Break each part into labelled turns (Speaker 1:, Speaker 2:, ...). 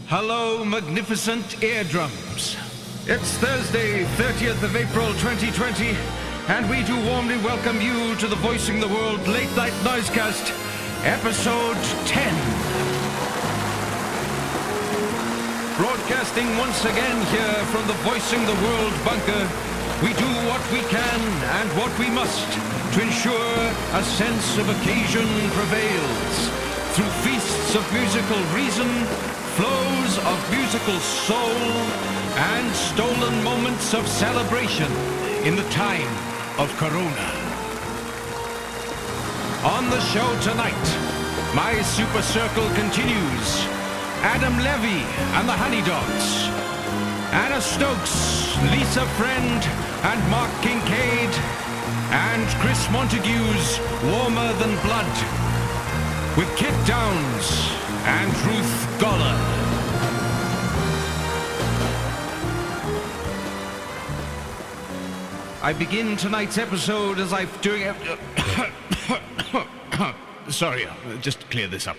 Speaker 1: Hello, magnificent eardrums. It's Thursday, 30th of April, 2020, and we do warmly welcome you to the Voicing the World Late Night Noisecast, episode 10. Broadcasting once again here from the Voicing the World bunker, we do what we can and what we must to ensure a sense of occasion prevails. Through feasts of musical reason, flows of musical soul, and stolen moments of celebration in the time of Corona. On the show tonight, my super circle continues. Adam Levy and the Honeydogs, Anna Stokes, Lisa Friend, and Mark Kinkaid, and Chris Montague's Warmer Than Blood, with Kit Downs and Ruth Goller. I begin tonight's episode as I'm doing... Sorry, just to clear this up.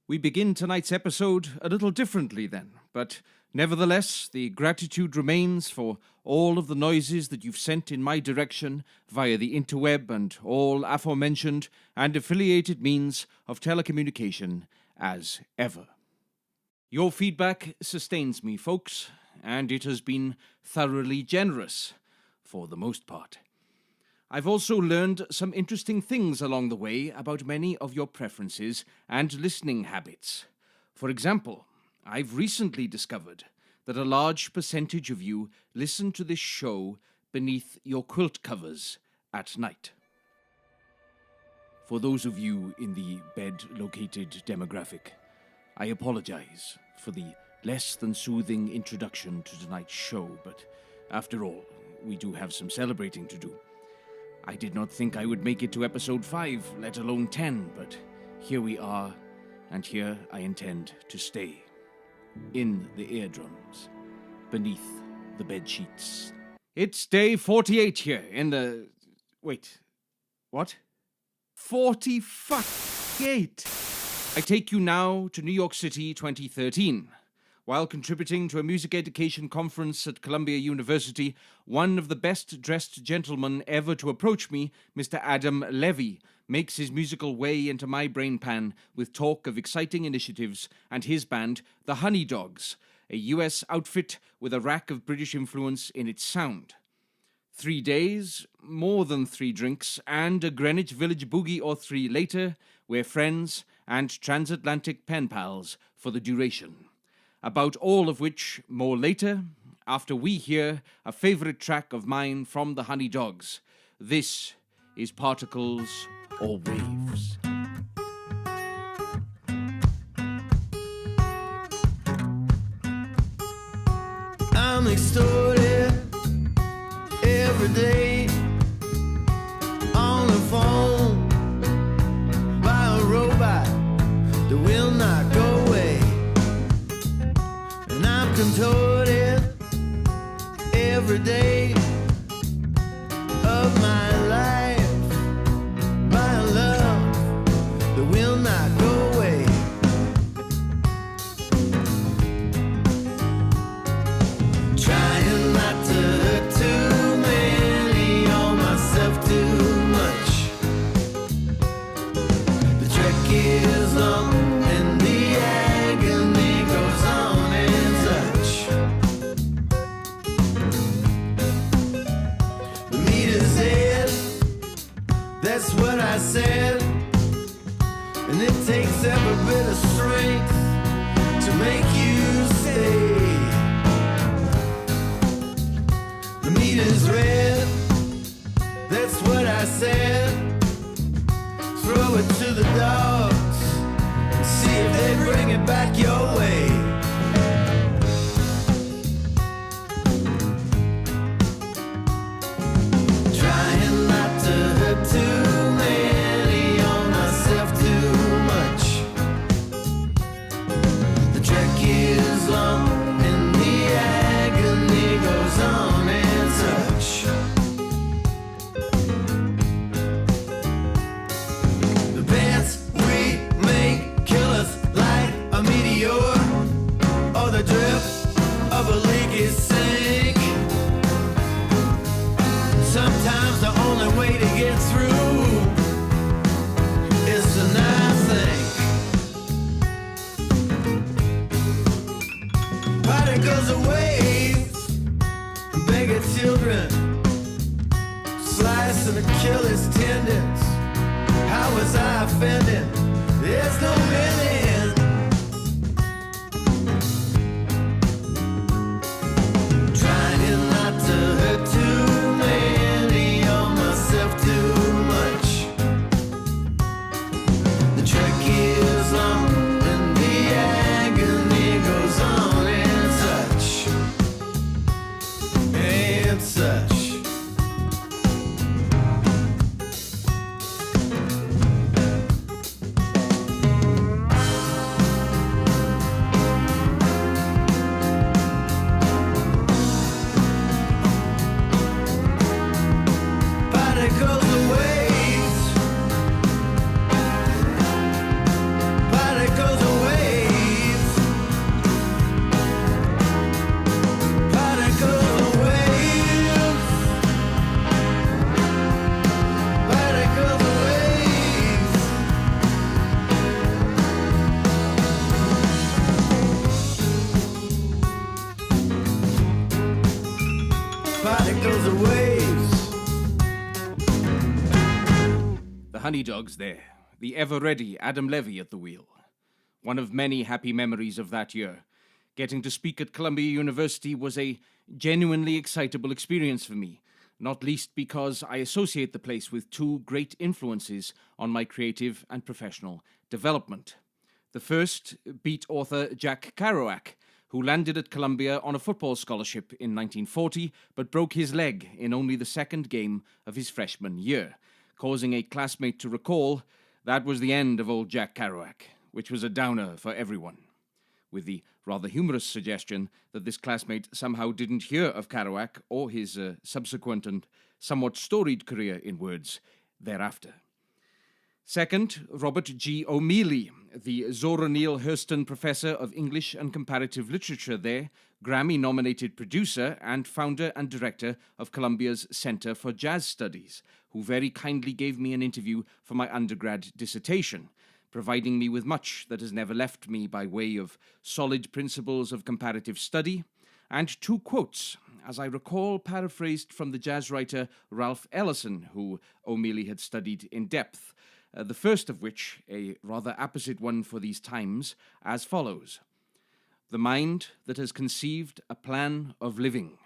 Speaker 1: We begin tonight's episode a little differently then, but nevertheless, the gratitude remains for all of the noises that you've sent in my direction via the interweb and all aforementioned and affiliated means of telecommunication as ever. Your feedback sustains me, folks, and it has been thoroughly generous, for the most part. I've also learned some interesting things along the way about many of your preferences and listening habits. For example, I've recently discovered that a large percentage of you listen to this show beneath your quilt covers at night. For those of you in the bed-located demographic, I apologize for the less than soothing introduction to tonight's show, but after all, we do have some celebrating to do. I did not think I would make it to episode 5, let alone 10, but here we are, and here I intend to stay. In the eardrums, beneath the bed sheets. It's day 48 here in the... Wait, what? 48! I take you now to New York City 2013. While contributing to a music education conference at Columbia University, one of the best-dressed gentlemen ever to approach me, Mr. Adam Levy, makes his musical way into my brain pan with talk of exciting initiatives and his band, the Honeydogs, a US outfit with a rack of British influence in its sound. 3 days, more than 3 drinks, and a Greenwich Village boogie or 3 later, we're friends and transatlantic pen pals for the duration. About all of which, more later, after we hear a favorite track of mine from the Honeydogs. This is Particles or Waves.
Speaker 2: I'm extorted every day on the phone by a robot that will not go away. And I'm contorted every day of my life by a love that will not go away. Trying not to hurt too many or myself too much. The trek is long and the agony goes on and such. The meter's dead, that's what I said. And it takes every bit of strength to make you stay. The meter's red, that's what I said. Throw it to the dogs, see if they bring it back your way. Trying not to hurt too many or myself too much. The trek is long and the agony goes on and such. The offending. There's no winning. Trying not to hurt too many or myself too much. The trek is long and the agony goes on and such. And such. Particles of waves. Particles of waves. Particles of waves. Particles of waves. Particles of waves.
Speaker 1: The Honeydogs there, the ever-ready Adam Levy at the wheel. One of many happy memories of that year. Getting to speak at Columbia University was a genuinely excitable experience for me, not least because I associate the place with two great influences on my creative and professional development. The first, beat author Jack Kerouac, who landed at Columbia on a football scholarship in 1940, but broke his leg in only the second game of his freshman year, causing a classmate to recall that was the end of old Jack Kerouac, which was a downer for everyone, with the rather humorous suggestion that this classmate somehow didn't hear of Kerouac or his subsequent and somewhat storied career in words thereafter. Second, Robert G. O'Meally, the Zora Neale Hurston Professor of English and Comparative Literature there, Grammy-nominated producer and founder and director of Columbia's Center for Jazz Studies, who very kindly gave me an interview for my undergrad dissertation, providing me with much that has never left me by way of solid principles of comparative study, and two quotes, as I recall paraphrased from the jazz writer Ralph Ellison, who O'Meally had studied in depth, the first of which, a rather apposite one for these times, as follows. The mind that has conceived a plan of living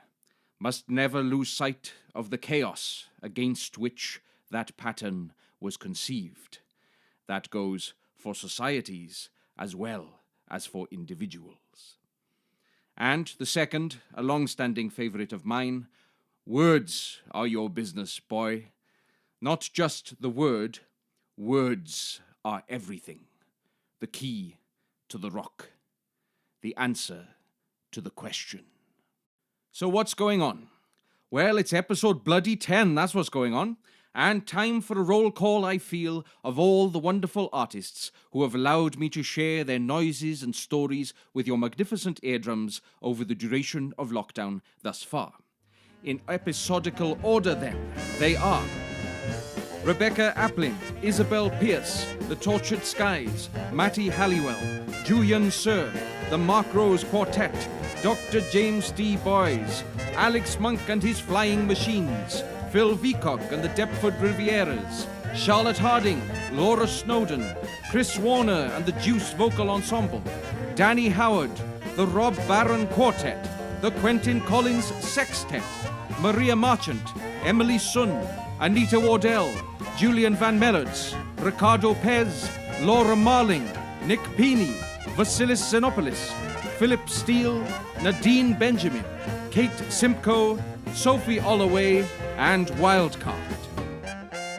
Speaker 1: must never lose sight of the chaos against which that pattern was conceived. That goes for societies as well as for individuals. And the second, a long-standing favorite of mine, words are your business, boy. Not just the word, words are everything. The key to the rock. The answer to the question. So what's going on? Well, it's episode bloody 10, that's what's going on. And time for a roll call, I feel, of all the wonderful artists who have allowed me to share their noises and stories with your magnificent eardrums over the duration of lockdown thus far. In episodical order, then, they are Rebecca Appling, Isabel Pierce, The Tortured Skies, Matty Halliwell, Julian Sir, The Mark Rose Quartet, Dr. James D. Boys, Alex Monk and his Flying Machines, Phil Vicock and the Deptford Rivieras, Charlotte Harding, Laura Snowden, Chris Warner and the Juice Vocal Ensemble, Danny Howard, the Rob Barron Quartet, the Quentin Collins Sextet, Maria Marchant, Emily Sun, Anita Wardell, Julian Van Mellerts, Ricardo Pez, Laura Marling, Nick Peeney, Vasilis Xenopoulos, Philip Steele, Nadine Benjamin, Kate Simcoe, Sophie Holloway, and Wildcard.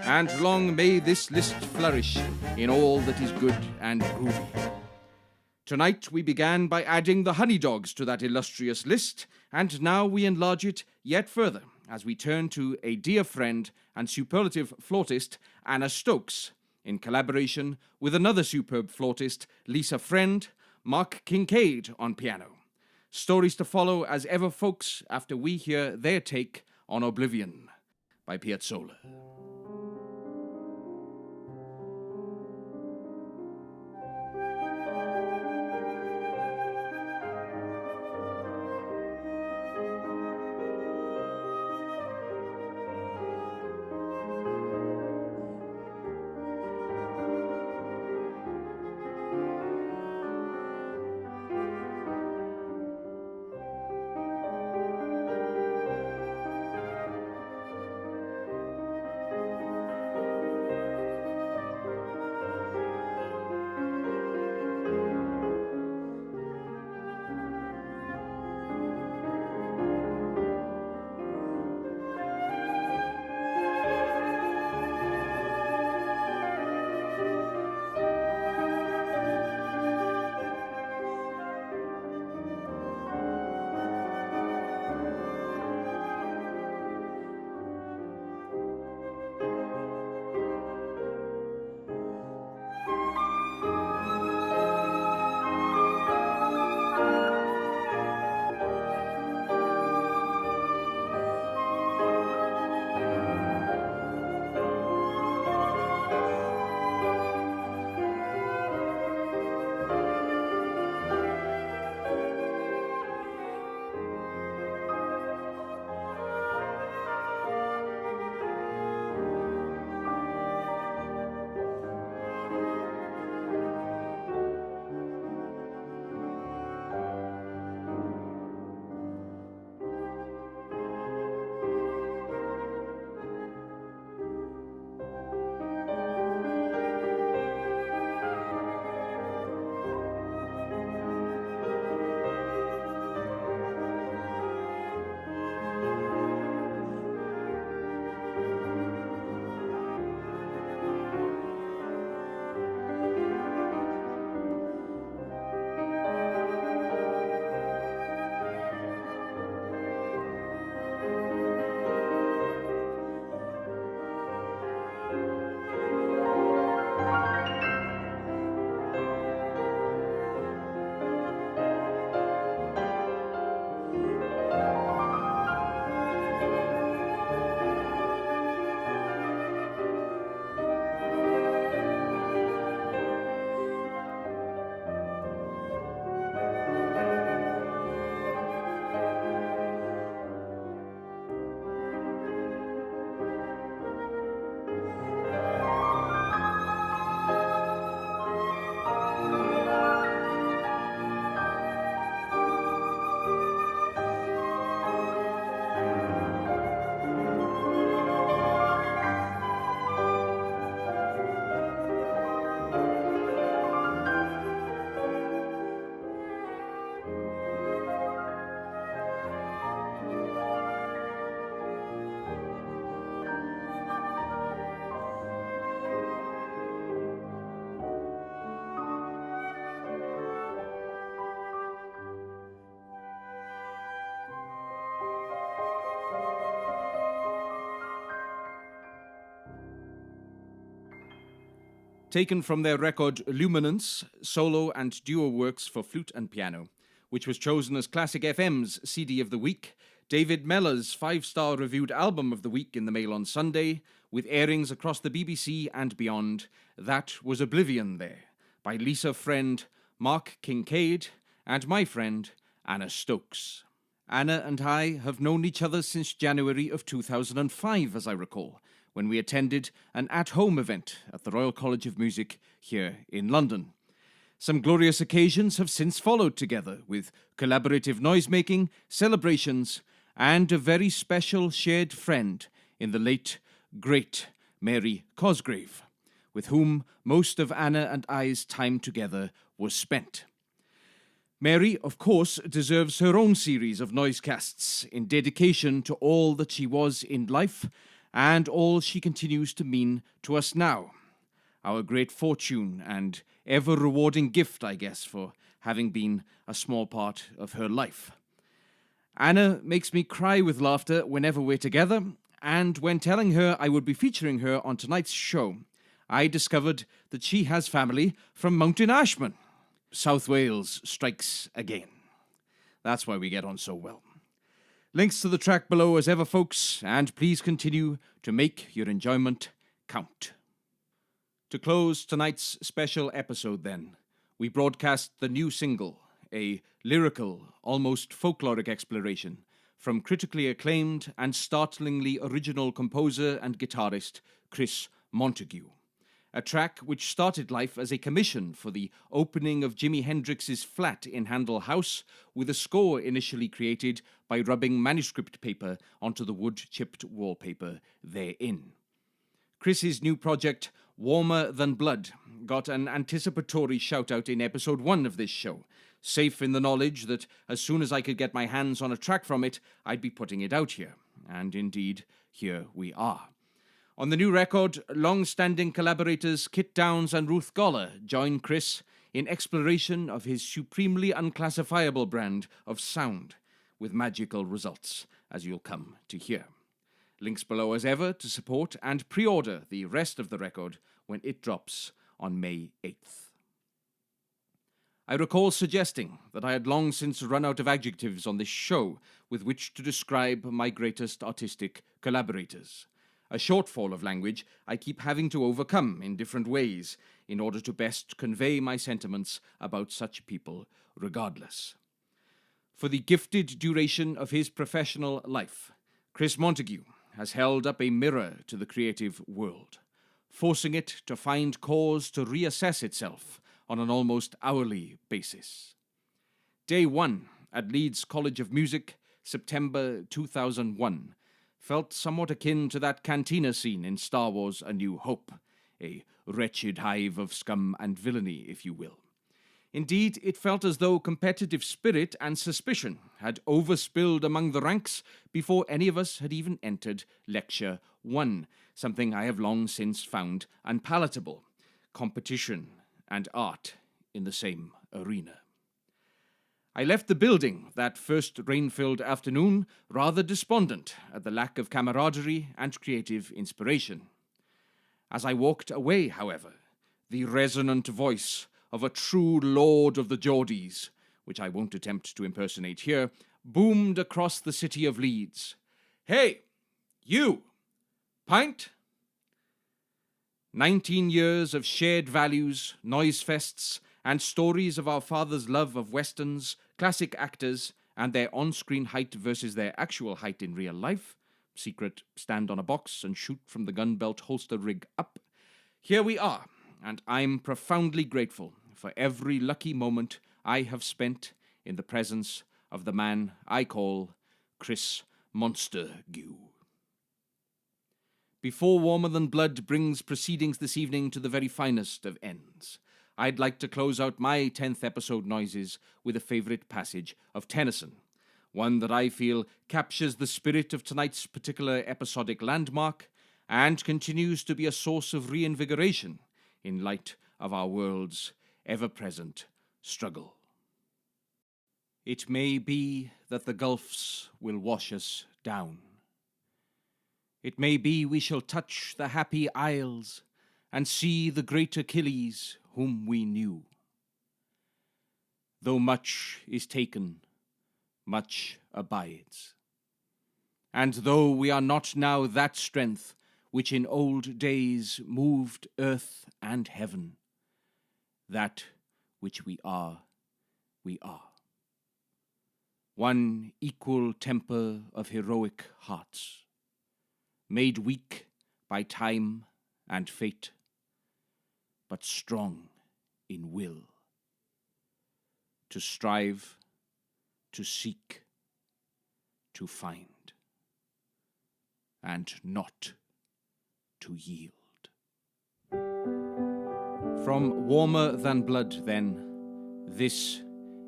Speaker 1: And long may this list flourish in all that is good and groovy. Tonight we began by adding the Honeydogs to that illustrious list, and now we enlarge it yet further as we turn to a dear friend and superlative flautist, Anna Stokes, in collaboration with another superb flautist, Lisa Friend, Mark Kinkaid on piano. Stories to follow as ever, folks, after we hear their take on Oblivion by Piazzolla. taken from their record Luminance, solo and duo works for flute and piano, which was chosen as Classic FM's CD of the Week, David Mellor's 5-star reviewed album of the week in the Mail on Sunday, with airings across the BBC and beyond. That was Oblivion there, by Lisa Friend, Mark Kinkaid, and my friend, Anna Stokes. Anna and I have known each other since January of 2005, as I recall, when we attended an at-home event at the Royal College of Music here in London. Some glorious occasions have since followed together, with collaborative noisemaking, celebrations, and a very special shared friend in the late, great Mary Cosgrave, with whom most of Anna and I's time together was spent. Mary, of course, deserves her own series of noisecasts in dedication to all that she was in life and all she continues to mean to us now. Our great fortune and ever-rewarding gift, I guess, for having been a small part of her life. Anna makes me cry with laughter whenever we're together, and when telling her I would be featuring her on tonight's show, I discovered that she has family from Mountain Ashman. South Wales strikes again. That's why we get on so well. Links to the track below as ever, folks, and please continue to make your enjoyment count. To close tonight's special episode, then, we broadcast the new single, a lyrical, almost folkloric exploration from critically acclaimed and startlingly original composer and guitarist Chris Montague. A track which started life as a commission for the opening of Jimi Hendrix's flat in Handel House, with a score initially created by rubbing manuscript paper onto the wood-chipped wallpaper therein. Chris's new project, Warmer Than Blood, got an anticipatory shout-out in episode 1 of this show, safe in the knowledge that as soon as I could get my hands on a track from it, I'd be putting it out here. And indeed, here we are. On the new record, long-standing collaborators Kit Downs and Ruth Goller join Chris in exploration of his supremely unclassifiable brand of sound, with magical results, as you'll come to hear. Links below as ever to support and pre-order the rest of the record when it drops on May 8th. I recall suggesting that I had long since run out of adjectives on this show with which to describe my greatest artistic collaborators. A shortfall of language I keep having to overcome in different ways in order to best convey my sentiments about such people regardless. For the gifted duration of his professional life, Chris Montague has held up a mirror to the creative world, forcing it to find cause to reassess itself on an almost hourly basis. Day 1 at Leeds College of Music, September 2001, felt somewhat akin to that cantina scene in Star Wars A New Hope, a wretched hive of scum and villainy, if you will. Indeed, it felt as though competitive spirit and suspicion had overspilled among the ranks before any of us had even entered Lecture 1, something I have long since found unpalatable: competition and art in the same arena. I left the building that first rain-filled afternoon rather despondent at the lack of camaraderie and creative inspiration. As I walked away, however, the resonant voice of a true lord of the Geordies, which I won't attempt to impersonate here, boomed across the city of Leeds. "Hey, you! Pint?" 19 years of shared values, noise fests, and stories of our father's love of westerns, classic actors, and their on-screen height versus their actual height in real life. Secret, stand on a box and shoot from the gun belt holster rig up. Here we are, and I'm profoundly grateful for every lucky moment I have spent in the presence of the man I call Chris Montague. Before Warmer Than Blood brings proceedings this evening to the very finest of ends, I'd like to close out my 10th episode noises with a favourite passage of Tennyson, one that I feel captures the spirit of tonight's particular episodic landmark and continues to be a source of reinvigoration in light of our world's ever-present struggle. It may be that the gulfs will wash us down. It may be we shall touch the happy isles and see the great Achilles whom we knew. Though much is taken, much abides. And though we are not now that strength which in old days moved earth and heaven, that which we are, we are. One equal temper of heroic hearts, made weak by time and fate, but strong in will, to strive, to seek, to find, and not to yield. From Warmer Than Blood, then, this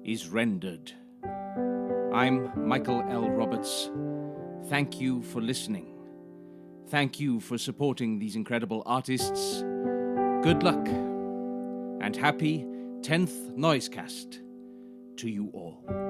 Speaker 1: is Rendered. I'm Michael L. Roberts. Thank you for listening. Thank you for supporting these incredible artists. Good luck, and happy 10th Noisecast to you all.